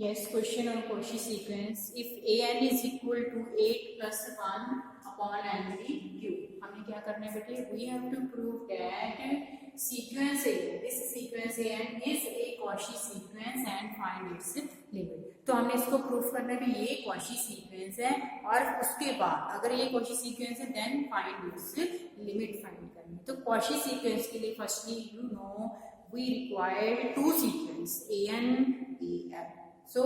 Yes, question on Cauchy sequence. If an is equal to 8 plus 1 upon nv cube. हमें क्या करना है बेटे? We have to prove that sequence A, this sequence an is a Cauchy sequence and find its limit. तो हमने इसको proof करना है कि ये Cauchy sequence है और उसके बाद अगर ये Cauchy sequence है then find its limit find करनी है. तो Cauchy sequence के लिए firstly you know we require two sequence an an. So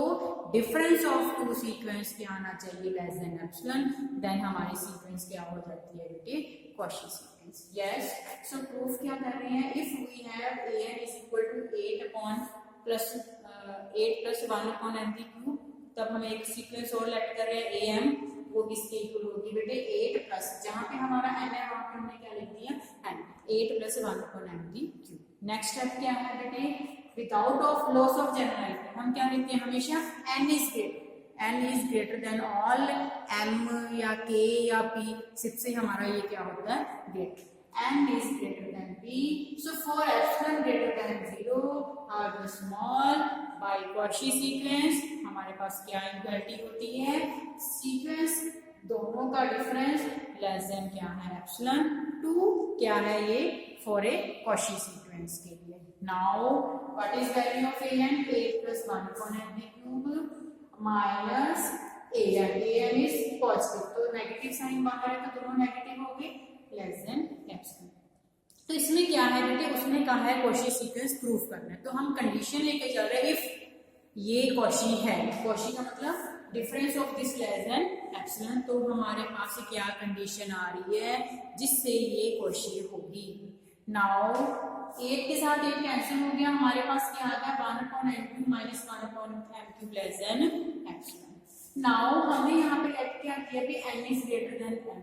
difference of two sequence क्या आना चाहिए less than epsilon, then हमारी sequence क्या हो जाती है बेटे? Cauchy sequence. Yes. So proof क्या कर रहे हैं? If we have an is equal to 8 upon plus 8 plus 1 upon n cube, तब हम एक sequence और लेट कर रहे हैं am, वो किसके इक्वल होगी बेटे? 8 प्लस जहाँ पे हमारा n है वहाँ पे हमने क्या लिख दिया? n 8 plus 1 upon n cube. Next step क्या है बेटे? Without of loss of generality हम क्या लिखते हैं हमेशा? n is greater then all m या k या p, सबसे हमारा ये क्या होता है? Greater. n is greater then p. So for epsilon greater than 0 और स्मॉल बाय Cauchy सीक्वेंस हमारे पास क्या इक्वालिटी होती है? सीक्वेंस दोनों का डिफरेंस लेस देन क्या है? एप्सिलॉन 2 क्या है ये? फॉर ए Cauchy सीक्वेंस के लिए. Now what is value of an? 8 plus 1 upon n cube minus an is positive, तो नेगेटिव साइन बाहर है तो दोनों नेगेटिव हो गए, लेस देन एप्सिलॉन. तो इसमें क्या है बेटे? उसने कहा है Cauchy सीक्वेंस प्रूफ करना है, तो हम कंडीशन लेके चल रहे हैं इफ ये Cauchy है. Cauchy का मतलब difference of this less than epsilon. तो हमारे पास क्या कंडीशन आ रही है जिससे ये Cauchy होगी? नाउ 8 के साथ 8 कैंसिल हो गया, हमारे पास क्या आ गया? 1 upon n cube minus 1 upon m cube less than epsilon. Now हमने यहाँ पे लेट क्या किया कि n is greater then m,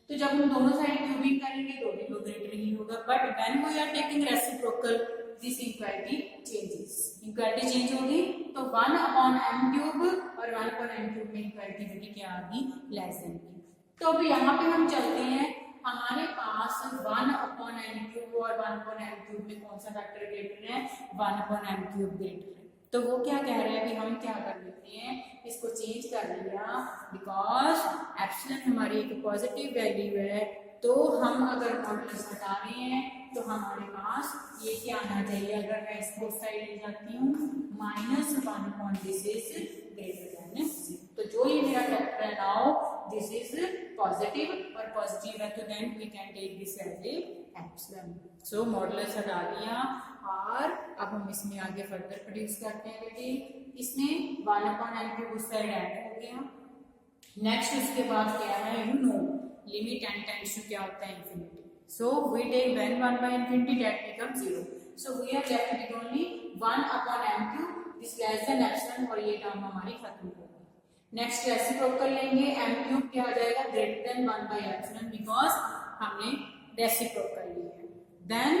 तो जब हम दोनों साइड क्यूबिंग करेंगे तो भी वो ग्रेटर ही होगा. But when we are taking reciprocal this equality changes, equality change होगी तो 1 upon m cube और 1 upon n cube में इक्वालिटी बेटी क्या आ गई? लेस देन की. तो अब यहाँ पे हम चलते हैं, हमारे पास 1 upon n cube और 1 upon n cube में कौन सा फैक्टर ग्रेटर है? 1 upon n cube ग्रेटर है. तो वो क्या कह रहे हैं? अभी हम क्या कर लेते हैं, इसको चेंज कर लिया बिकॉज एप्सिलॉन हमारी एक पॉजिटिव वैल्यू है, तो हम अगर मॉडुलस हटा रहे हैं तो हमारे पास ये क्या आना चाहिए? अगर मैं इसको साइड ले जाती हूँ -1 upon this is greater than 0, तो जो ये मेरा फैक्टर है नाउ दिस इज पॉजिटिव और पॉजिटिव है तो then we can take this as a epsilon. So modulus हटा दिया और अब हम इसमें आगे फर्दर प्रोड्यूस करते हैं बेटे. इसमें 1 upon n cube उस साइड ऐड हो गया. नेक्स्ट उसके बाद क्या है? You know limit n tends to क्या होता है? Infinity. So we take when 1 by infinity that becomes 0. So we are left with only 1 upon m cube this less than epsilon और ये टर्म हमारी खत्म हो गई. नेक्स्ट रेसिप्रोकल लेंगे, m cube क्या आ जाएगा? Greater than 1 by epsilon because हमने रेसिप्रोकल लिया है. देन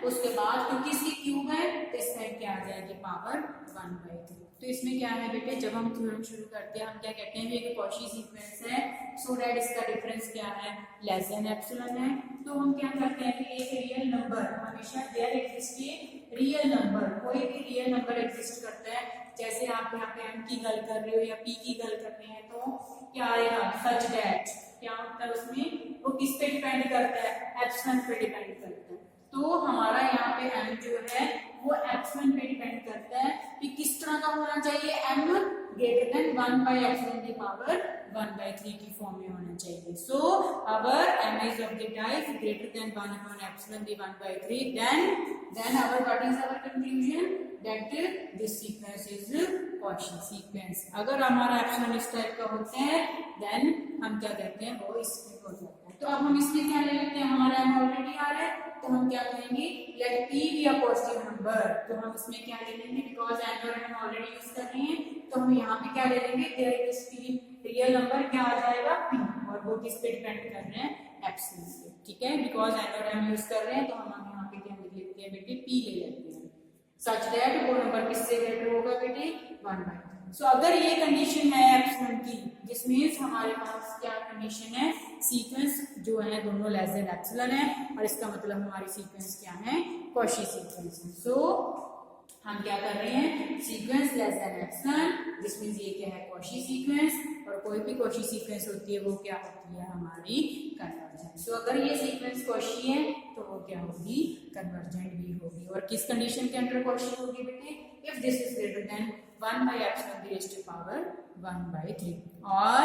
उसके बाद क्योंकि इसकी क्यूब है तो इस साइड क्या आ जाएगी? पावर 1/3. तो इसमें क्या है बेटे? जब हम थ्योरम शुरू करते हैं हम क्या कहते हैं? ये Cauchy सीक्वेंस है, सो दैट इसका डिफरेंस क्या है? लेस देन एप्सिलॉन है. तो हम क्या करते हैं कि एक रियल नंबर हमेशा there exist a real number, कोई भी रियल नंबर एग्जिस्ट करता है, जैसे आप यहाँ पे m की गल कर रहे हो या p की गल कर रहे हैं तो क्या आएगा? सच दैट क्या होता है उसमें? वो किस पे डिपेंड करता है? एप्सिलॉन पे डिपेंड करता है. तो हमारा यहाँ पे m जो है वो एप्सिलॉन पे डिपेंड करता है कि किस तरह का होना चाहिए? m greater than 1 by epsilon की पावर 1/3 की फॉर्म में होना चाहिए. सो अवर m is of the type greater than 1 upon epsilon the 1/3, then our what is our conclusion? That this sequence is Cauchy sequence. अगर हमारा एप्सिलॉन इस टाइप का होता है then हम क्या कहते हैं? वो इसमें हो जाता है. तो अब हम इसमें क्या ले लेते हैं? हमारा m ऑलरेडी आ रहा है तो हम क्या कहेंगे? Let p be a positive number. तो हम इसमें क्या ले लेंगे? बिकॉज n और m ऑलरेडी यूज कर रहे हैं तो हम यहाँ पे क्या ले लेंगे? There is p real number क्या आ जाएगा? p और वो किस पे डिपेंड कर रहे हैं? एप्सिलॉन पे. ठीक है, बिकॉज n और m यूज कर रहे हैं तो हम यहाँ पे क्या लिख लेते हैं बेटे? p ले लेते हैं सच दैट वो नंबर किससे ग्रेटर होगा बेटे? 1/3. सो अगर ये कंडीशन है एप्सिलॉन की, जिस मींस हमारे पास क्या कंडीशन है? सीक्वेंस जो है दोनों लेस देन एप्सिलॉन है और इसका मतलब हमारी सीक्वेंस क्या है? Cauchy सीक्वेंस है. सो हम क्या कर रहे हैं, sequence less than epsilon, this means ये क्या है, कॉची सीक्वेंस, और कोई भी कॉची सीक्वेंस होती है वो क्या होती है, हमारी कन्वर्जेंट। सो अगर ये सीक्वेंस कॉची है तो वो क्या होगी, कन्वर्जेंट भी होगी। और किस कंडीशन के अंडर कॉची होगी बेटे, if this is greater than 1 by epsilon raised to power 1/3। और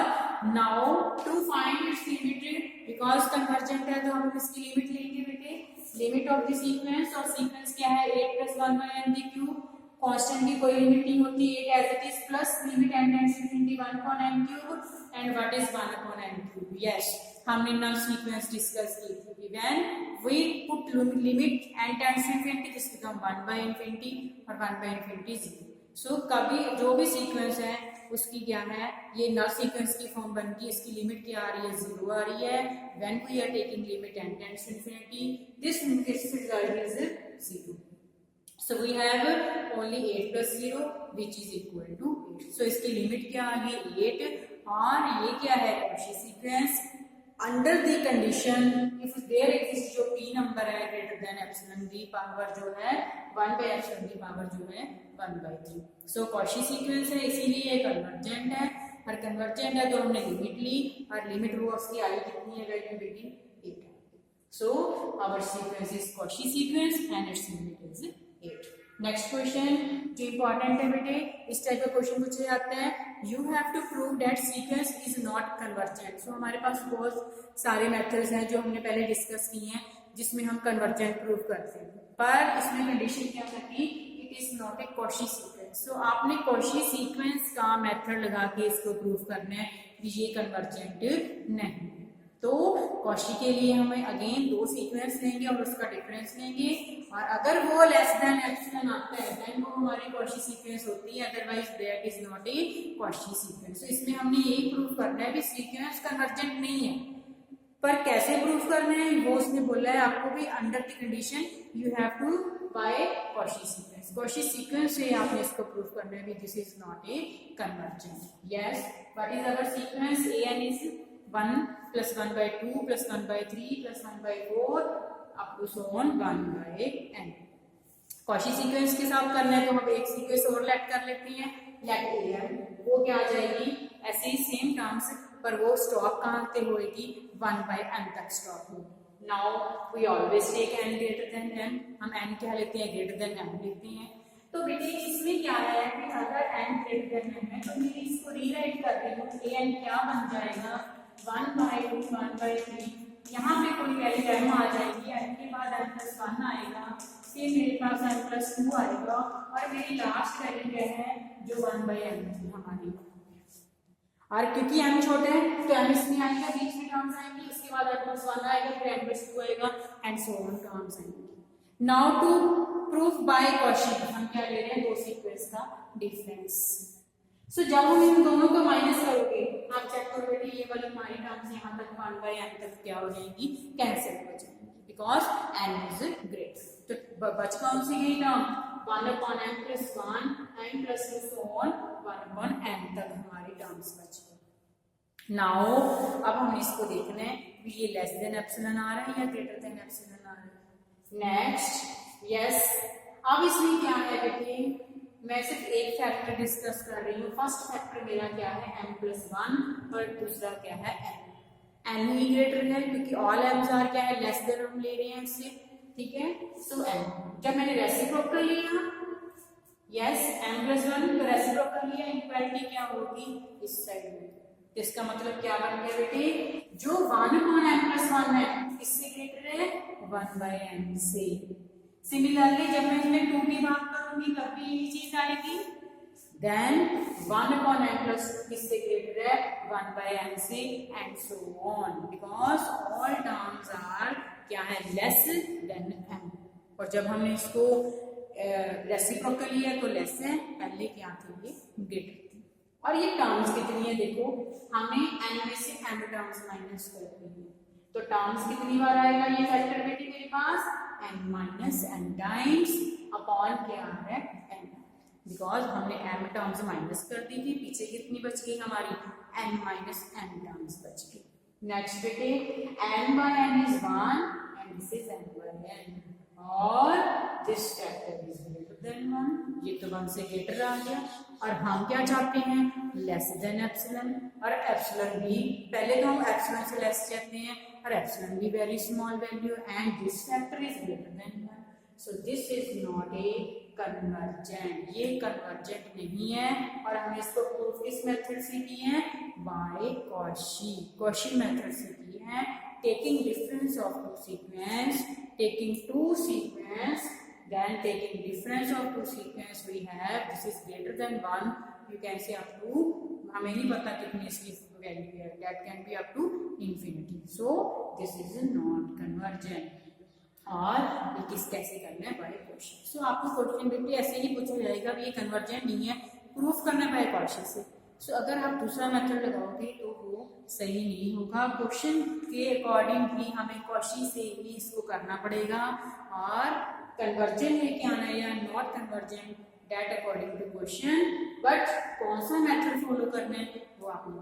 now to find its limit, because convergent है तो हम इसकी लिमिट लेंगे बेटे, लिमिट ऑफ द सीक्वेंस, और सीक्वेंस क्या है 8 + 1 by n the cube, constant की कोई लिमिट नहीं होती, 8 as it is, plus limit n tends to ∞ 1 upon n cube, and what is 1 upon n cube। Yes, हमने नल सीक्वेंस डिस्कस की थी, when we put limit n tends to ∞, this become 1 by ∞, और 1 by ∞ 0। सो कभी जो भी sequence है उसकी क्या है, ये नल सीक्वेंस की फॉर्म बनती है, इसकी लिमिट क्या आ रही है, 0 आ रही है, when we are taking limit n tends to ∞, this result is 0। So we have only 8 plus 0 which is equal to 8. So इसकी लिमिट क्या आ गई 8, और ये क्या है, Cauchy sequence under the condition if there exist जो p नंबर है greater than epsilon d power जो है 1 by एप्सिलॉन d पावर जो है 1/3। सो कॉची सीक्वेंस है, इसीलिए ये कन्वर्जेंट है, और कन्वर्जेंट है तो हमने लिमिट ली, और लिमिट रो ऑफ दी आई कितनी है वैल्यू बेटी 8 है। So our sequence is Cauchy sequence and its limit is 8। Next question जो इंपॉर्टेंट है बेटे, इस टाइप का क्वेश्चन पूछे जाते हैं, you have to prove that sequence is not convergent. So हमारे पास बहुत सारे मेथड्स हैं जो हमने पहले डिस्कस किए हैं जिसमें हम कन्वर्जेंट प्रूव करते हैं, पर इसमें कंडीशन क्या थी, it is not a Cauchy sequence. So आपने कॉची सीक्वेंस का मेथड लगा के इसको प्रूव करना है कि ये कन्वर्जेंट नहीं। तो कॉची के लिए हमें अगेन दो सीक्वेंस लेंगे और उसका डिफरेंस लेंगे, और अगर वो लेस देन एप्सिलॉन आता है देन वो हमारी कॉची सीक्वेंस होती है, otherwise that is not a Cauchy sequence. तो इसमें हमने यही प्रूव करना है कि सीक्वेंस कन्वर्जेंट नहीं है, पर कैसे प्रूव करना है वो उसने बोला है आपको भी, under the condition you have to by Cauchy sequence. Cauchy sequence से आपने इसको प्रूव करना है कि this is not a convergent. Yes, what is our sequence, an is 1 plus 1/2 plus 1/3 plus 1/4 up to so on 1/n। Cauchy sequence के साथ करना है तो हम एक सीक्वेंस और लेट कर लेते हैं, लेट am, वो क्या आ जाएगी ऐसे ही सेम टर्म्स, पर वो स्टॉप कहाँ पे होएगी 1/n तक स्टॉप होगी। Now we always take n greater than n, हम n क्या लेते हैं ग्रेटर देन m लेते हैं। तो बेटे इसमें क्या है कि अगर n ग्रेटर देन m है तो मैं इसको रीराइट कर रही हूँ, an क्या बन जाएगा 1/2 1/3, यहाँ पे कोई वैल्यू m आ जाएगी, n के बाद n + 1 आएगा, फिर मेरे पास n + 2 आएगा, और मेरी लास्ट वैल्यू क्या है जो 1/n थी हमारी। और क्योंकि m छोटा है तो m इसमें आएगा, बीच में टर्म्स आएंगी, उसके बाद n + 1 आएगा, फिर n + 2 आएगा, एंड सो ऑन टर्म्स आएंगी। Now to proof by Cauchy हम क्या ले रहे हैं, दो सीक्वेंस का डिफरेंस। सो जब हम इन दोनों को माइनस करोगे, आप चेक करो बेटे ये वाली हमारी टर्म्स यहाँ तक 1/n तक क्या हो जाएगी, कैंसिल हो जाएंगी, बिकॉज n इज ग्रेटर। तो बच कौन सी गई term 1/n + 1 and plus so on 1/n तक हमारी टर्म्स बच गई। नाउ अब हम इसको देखना है कि ये लेस देन एप्सिलॉन आ रहा है या ग्रेटर देन एप्सिलॉन आ रहा है। नेक्स्ट यस, अब इसमें क्या है बेटे, मैं सिर्फ एक फैक्टर डिस्कस कर रही हूँ। फर्स्ट फैक्टर मेरा क्या है m + 1 और दूसरा क्या है n ही ग्रेटर है, क्योंकि ऑल m's आर क्या है लेस देन हम ले रहे हैं इससे, ठीक है। सो n जब मैंने रेसिप्रोकल लिया, यस m + 1 तो रेसिप्रोकल लिया, इक्वालिटी क्या होगी इस साइड में, इसका मतलब क्या बन गया बेटे, जो 1/m + 1 है इससे ग्रेटर है 1/n से। सिमिलरली जब मैं इसमें 2 की बात करूंगी तब भी यही चीज आएगी, देन 1/n + 2 किससे ग्रेटर है 1/n से, and so on, because all terms are क्या है लेस देन m। और जब हमने इसको रेसिप्रोकल लिया तो लेस है, पहले क्या थी ये ग्रेटर थी। और ये टर्म्स कितनी है देखो, हमें n में से m टर्म्स माइनस करते हैं, तो टर्म्स कितनी बार आएगा ये फैक्टर बेटे मेरे पास n - n टाइम्स अपॉन क्या है n, बिकॉज हमने m टर्म्स माइनस कर दी थी, पीछे कितनी बच गई हमारी n - n टर्म्स बच गई। नेक्स्ट बेटे n/n is 1 and this is n/n, और this factor is greater than 1, ये तो 1 से ग्रेटर आ गया। और हम क्या चाहते हैं, लेस देन एप्सिलॉन। और एप्सिलॉन भी, पहले तो हम एप्सिलॉन से लेस चाहते हैं, और एप्सिलॉन भी very small value, and this factor is greater than 1, so this is not a convergent, ये कन्वर्जेंट नहीं है। और हमने इसको प्रूफ इस मेथड से की है, बाय कॉशी मेथड से की है। Taking difference of two sequence, taking two sequence, then taking difference of two sequence, we have this is greater than 1, you can say up to, हमें नहीं पता कितनी इसकी वैल्यू है, that can be up to infinity, so this is not convergent। और ये किस कैसे करना है, बाय क्वेश्चन। सो आपको क्वेश्चन बेटे ऐसे ही पूछा जाएगा भी ये कन्वर्जेंट नहीं है, प्रूफ करना बाय क्वेश्चन से। सो अगर आप दूसरा मेथड लगाओगे तो वो सही नहीं होगा, क्वेश्चन के अकॉर्डिंग ही हमें क्वेश्चन से ही इसको करना पड़ेगा। और कन्वर्जेंट है क्या आना या not convergent, that according to question, but कौन सा मेथड फॉलो करना है वो आपने